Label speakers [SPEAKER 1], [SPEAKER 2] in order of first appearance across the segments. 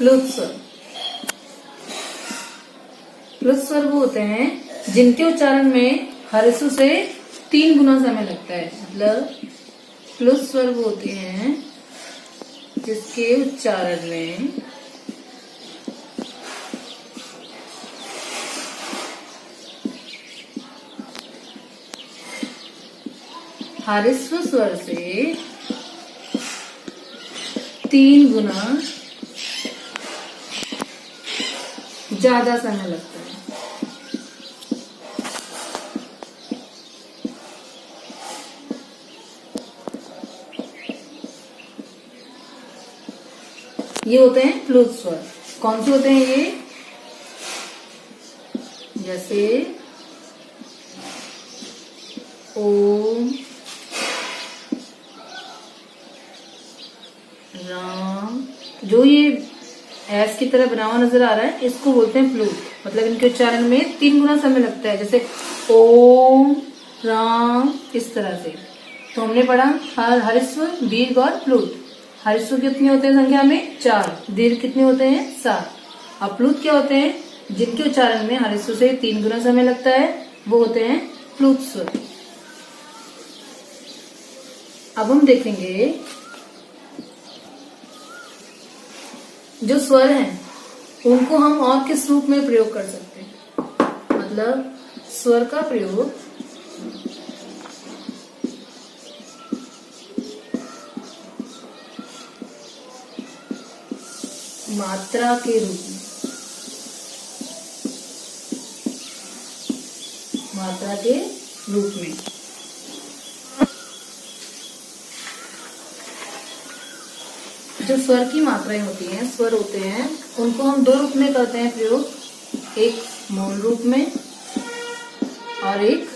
[SPEAKER 1] प्लुत स्वर। प्लुत स्वर वो होते हैं जिनके उच्चारण में हर्षु से 3 गुना समय लगता है। मतलब प्लुत स्वर वो होते हैं जिसके उच्चारण में हारिस्व स्वर से 3 गुना ज्यादा समय लगता है। ये होते हैं प्लुत स्वर। कौन से होते हैं ये? जैसे ओम, राम। जो ये एस की तरह बना हुआ नजर आ रहा है इसको बोलते हैं प्लुत। मतलब इनके उच्चारण में 3 गुना समय लगता है। जैसे ओम, राम, इस तरह से। तो हमने पढ़ा हरिस्व, दीर्घ और प्लुत। हरिस्व कितने होते हैं संख्या में? 4। दीर्घ कितने होते हैं? 7। और प्लुत क्या होते हैं? जिनके उच्चारण में हरिस्व से 3 गुना समय लगता है वो होते हैं प्लुत स्वर। अब हम देखेंगे जो स्वर हैं उनको हम और किस रूप में प्रयोग कर सकते हैं। मतलब स्वर का प्रयोग मात्रा के रूप में। मात्रा के रूप में जो स्वर की मात्राएं होती हैं, स्वर होते हैं, उनको हम 2 रूप में करते हैं प्रयोग। एक मूल रूप में और एक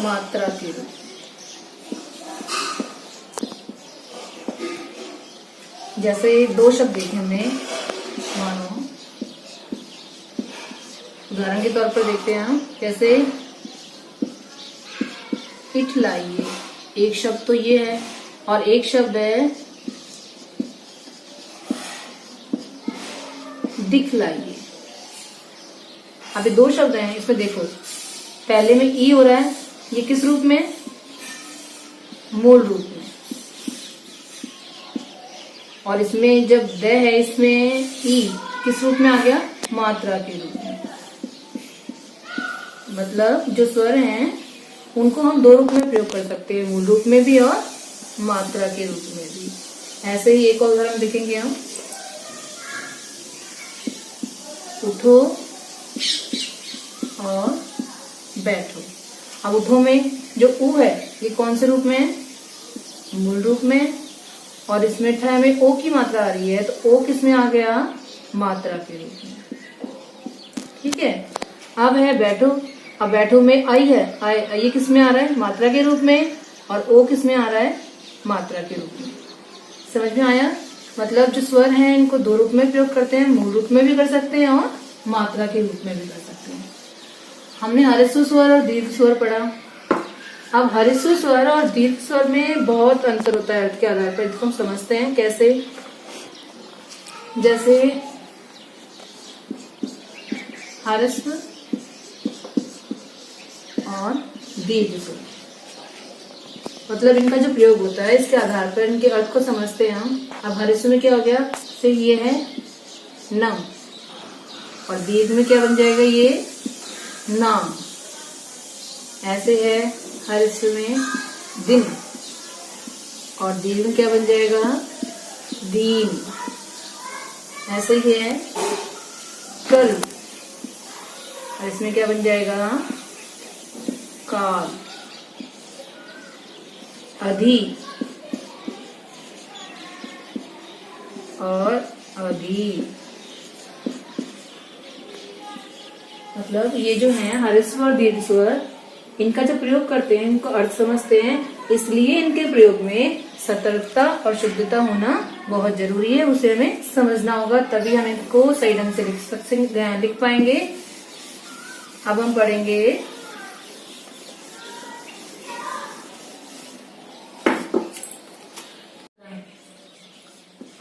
[SPEAKER 1] मात्रा के रूप में। जैसे 2 शब्द देखे हमने, मानो उदाहरण के तौर पर देखते हैं हम। जैसे इठलाइए, एक शब्द तो ये है और एक शब्द है दिखलाइए। अभी 2 शब्द हैं, इसमें देखो पहले में ई हो रहा है, ये किस रूप में? मूल रूप में। और इसमें जब द है, इसमें ई किस रूप में आ गया? मात्रा के रूप में। मतलब जो स्वर हैं उनको हम 2 रूप में प्रयोग कर सकते हैं, मूल रूप में भी और मात्रा के रूप में भी। ऐसे ही एक और उदाहरण देखेंगे हम। उठो और बैठो। अब उठो में जो ऊ है ये कौन से रूप में है? मूल रूप में। और इसमें ठ में ओ की मात्रा आ रही है, तो ओ किस में आ गया? मात्रा के रूप में। ठीक है। अब है बैठो। अब बैठो में आई है, आई ये किस में आ रहा है? मात्रा के रूप में। और ओ किस में आ रहा है? मात्रा के रूप में। समझ में आया? मतलब जो स्वर हैं इनको 2 रूप में प्रयोग करते हैं, मूल रूप में भी कर सकते हैं और मात्रा के रूप में भी कर सकते हैं। हमने हरिस्व स्वर और दीर्घ स्वर पढ़ा। अब हरिस्व स्वर और दीर्घ स्वर में बहुत अंतर होता है अर्थ के आधार पर, जिसको हम समझते हैं कैसे। जैसे हरिस्व और दीर्घ स्वर, मतलब इनका जो प्रयोग होता है इसके आधार पर इनके अर्थ को समझते हैं हम। अब हरिस्व में क्या हो गया? से ये है नम, और दीर्घ में क्या बन जाएगा? ये नाम। ऐसे है हरिस्व में दिन, और दीर्घ में क्या बन जाएगा? दीन। ऐसे ही है कल, और इसमें क्या बन जाएगा? काल। अधि और अधि। मतलब ये जो है हरिस्व और दीर्घ स्वर, इनका जो प्रयोग करते हैं इनको अर्थ समझते हैं, इसलिए इनके प्रयोग में सतर्कता और शुद्धता होना बहुत जरूरी है। उसे हमें समझना होगा, तभी हम इनको सही ढंग से लिख पाएंगे। अब हम पढ़ेंगे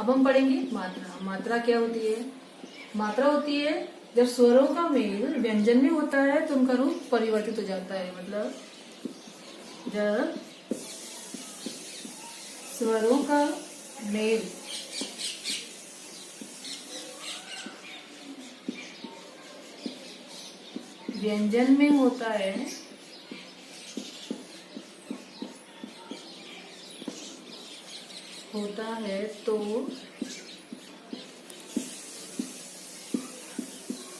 [SPEAKER 1] अब हम पढ़ेंगे मात्रा। मात्रा क्या होती है? मात्रा होती है जब स्वरों का मेल व्यंजन में होता है तो उनका रूप परिवर्तित हो जाता है। मतलब जब स्वरों का मेल व्यंजन में होता है तो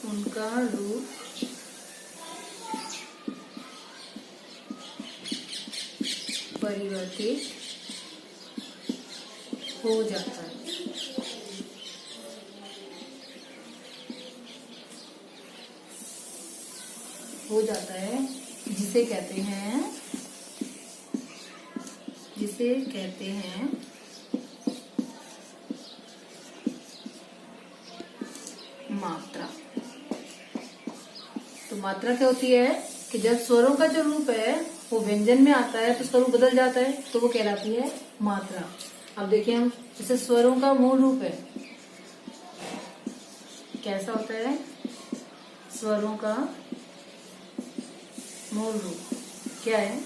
[SPEAKER 1] उनका रूप परिवर्तित हो जाता है। जिसे कहते हैं मात्रा। तो मात्रा क्या होती है कि जब स्वरों का जो रूप है वो व्यंजन में आता है तो उसका रूप बदल जाता है तो वो कहलाती है मात्रा। अब देखिए हम, जैसे स्वरों का मूल रूप है कैसा होता है? स्वरों का मूल रूप क्या है?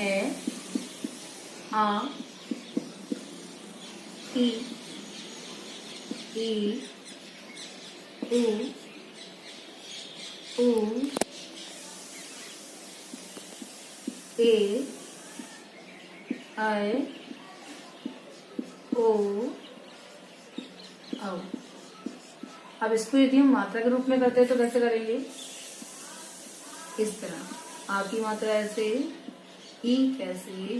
[SPEAKER 1] ए, आ, ई, उ, ए, आई, ओ, औ। अब इसको यदि हम मात्रा के रूप में करते हैं तो कैसे करेंगे? इस तरह। आ की मात्रा ऐसे, ई कैसे,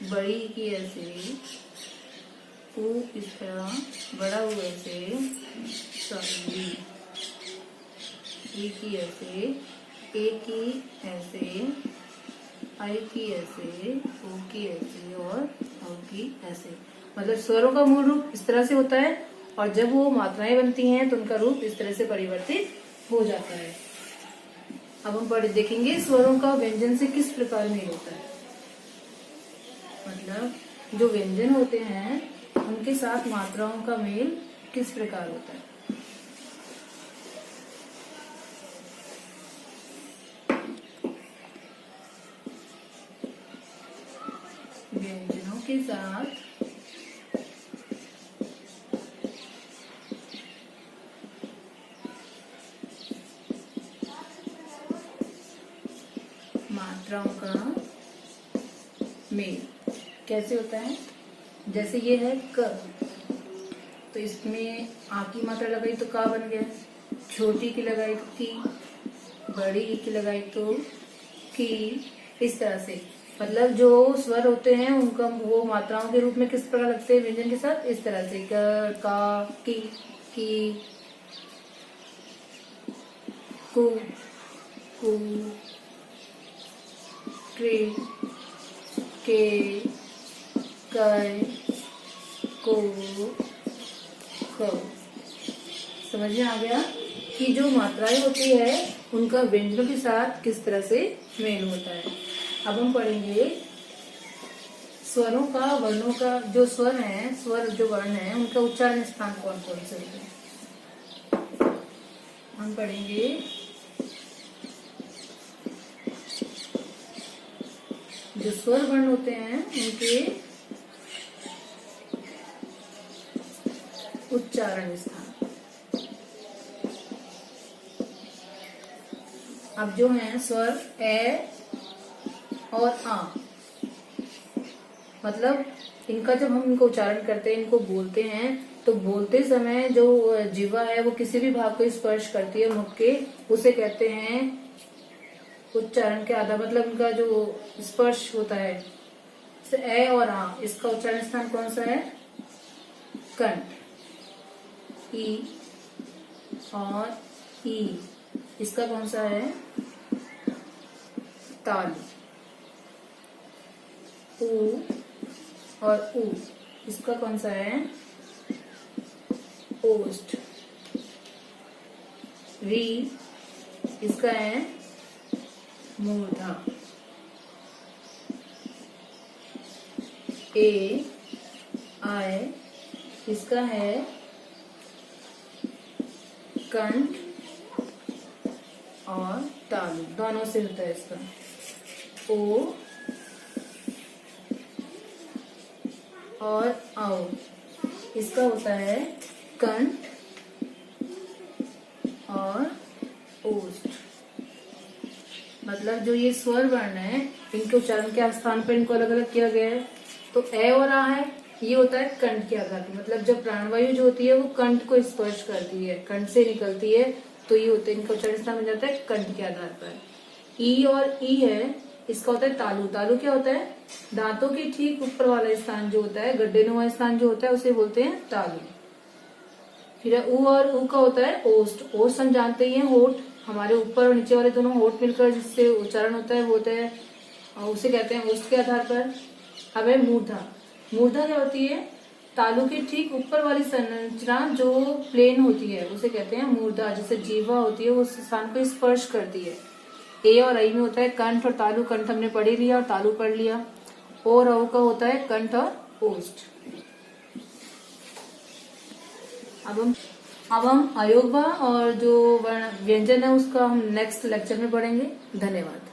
[SPEAKER 1] बड़ी की ऐसे, ऊ इस तरह, बड़ा ऊ ऐसे, सॉरी ई की ऐसे, ए की ऐसे, आई की ऐसे, ओ की ऐसे और औ की ऐसे। मतलब स्वरों का मूल रूप इस तरह से होता है और जब वो मात्राएं बनती हैं तो उनका रूप इस तरह से परिवर्तित हो जाता है। अब हम देखेंगे स्वरों का व्यंजन से किस प्रकार मेल होता है। मतलब जो व्यंजन होते हैं उनके साथ मात्राओं का मेल किस प्रकार होता है। व्यंजनों के साथ मात्राओं का मेल कैसे होता है? जैसे ये है क, तो इसमें आ की मात्रा लगाई तो का बन गया, छोटी की लगाई तो की, बड़ी की लगाई तो की। इस तरह से मतलब जो स्वर होते हैं उनका वो मात्राओं के रूप में किस प्रकार लगते हैं व्यंजन के साथ? इस तरह से क, का, की, कु, कु, के, कै, को, ख। समझ में आ गया कि जो मात्राएं होती है उनका व्यंजनों के साथ किस तरह से मेल होता है। अब हम पढ़ेंगे स्वरों का, वर्णों का। जो स्वर हैं, स्वर जो वर्ण हैं उनका उच्चारण स्थान कौन कौन से होते हैं। हम पढ़ेंगे जो स्वर वर्ण होते हैं उनके उच्चारण स्थान। अब जो है स्वर ए और आ, मतलब इनका जब हम इनको उच्चारण करते हैं, इनको बोलते हैं तो बोलते समय जो जीवा है वो किसी भी भाग को स्पर्श करती है मुख के, उसे कहते हैं उच्चारण के आधार। मतलब इनका जो स्पर्श होता है ए और आ, इसका उच्चारण स्थान कौन सा है? कंठ। ई और ई, इसका कौन सा है? तालु। ऊ और ऊ, इसका कौन सा है? ओष्ठ। री, इसका है मूर्धा। ए, आय, इसका है कंठ और तालु, दोनों से होता है इसका। ओ और औ, इसका होता है कंठ और ओष्ठ। मतलब जो ये स्वर वर्ण है, इनके उच्चारण के स्थान पर इनको अलग अलग किया गया है। तो ए और आ है, ये होता है कंठ के आधार पर, मतलब जब प्राणवायु जो होती है वो कंठ को स्पर्श करती है, कंठ से निकलती है, तो ये होते हैं, इनका उच्चारण स्थान बन जाता है कंठ के आधार पर। ई और ई है, इसका होता है तालु। तालु क्या होता है? दांतों के ठीक ऊपर वाला स्थान जो होता है, गड्ढेनुमा स्थान जो होता है, उसे बोलते हैं तालु। फिर ऊ और ऊ का होता है ओष्ठ। ओष्ठ हम जानते ही हैं, होठ, हमारे ऊपर और नीचे वाले दोनों होठ मिलकर जिससे उच्चारण होता है वो होता है, उसे कहते हैं ओष्ठ के आधार पर। अब है मूर्धा। मूर्धा क्या होती है? तालु के ठीक ऊपर वाली संरचना जो प्लेन होती है उसे कहते हैं मूर्धा। जैसे जीवा होती है वो उस स्थान को स्पर्श करती है। ए और आई में होता है कंठ और तालु। कंठ हमने पढ़ ही लिया और तालु पढ़ लिया। और औ का होता है कंठ और ओष्ठ। अब हम अयोगवा और जो व्यंजन है उसका हम नेक्स्ट लेक्चर में पढ़ेंगे। धन्यवाद।